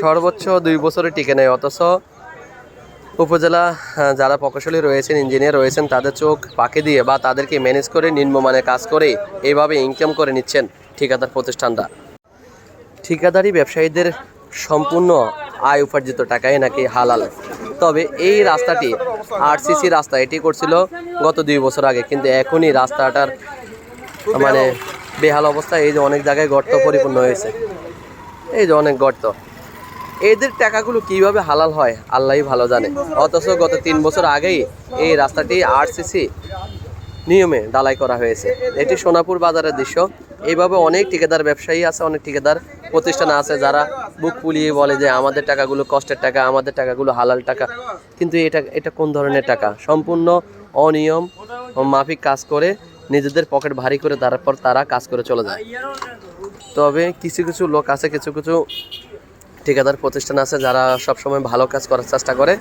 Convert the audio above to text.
সর্বোচ্চ 2 বছরে টিকে নেয়, অথচ উপজেলা যারা প্রকৌশলী রয়েছেন, ইঞ্জিনিয়ার রয়েছেন, তাদের চোখ ফাঁকি দিয়ে বা তাদেরকে ম্যানেজ করে নিম্নমানের কাজ করে এইভাবে ইনকাম করে নিচ্ছেন ঠিকাদার প্রতিষ্ঠানরা। ঠিকাদারি ব্যবসায়ীদের সম্পূর্ণ আয় উপার্জিত টাকায় নাকি হালাল। তবে এই রাস্তাটি আরসিসি রাস্তা, এটি করছিল গত 2 বছর আগে, কিন্তু এখনই রাস্তাটার মানে বেহাল অবস্থা। এই যে অনেক জায়গায় গর্ত পরিপূর্ণ হয়েছে, এই যে অনেক গর্ত। এদের টাকাগুলো কিভাবে হালাল হয় আল্লাহই ভালো জানে। অথচ গত 3 বছর আগেই এই রাস্তাটি আরসিসি নিয়মে ঢালাই করা হয়েছে। এটি সোনাপুর বাজারের দৃশ্য। এইভাবে অনেক ঠিকাদার ব্যবসায়ী আছে, অনেক ঠিকাদার প্রতিষ্ঠান আছে যারা বুক ফুলিয়ে বলে যে আমাদের টাকাগুলো কষ্টের টাকা, আমাদের টাকাগুলো হালাল টাকা। কিন্তু এটা কোন ধরনের টাকা? সম্পূর্ণ অনিয়ম মাফিক কাজ করে নিজেদের পকেট ভারী করে তারপর তারা কাজ করে চলে যায়। তবে কিছু কিছু লোক আছে, কিছু কিছু ঠিকাদার প্রতিষ্ঠান আছে যারা সবসময় ভালো কাজ করার চেষ্টা করে।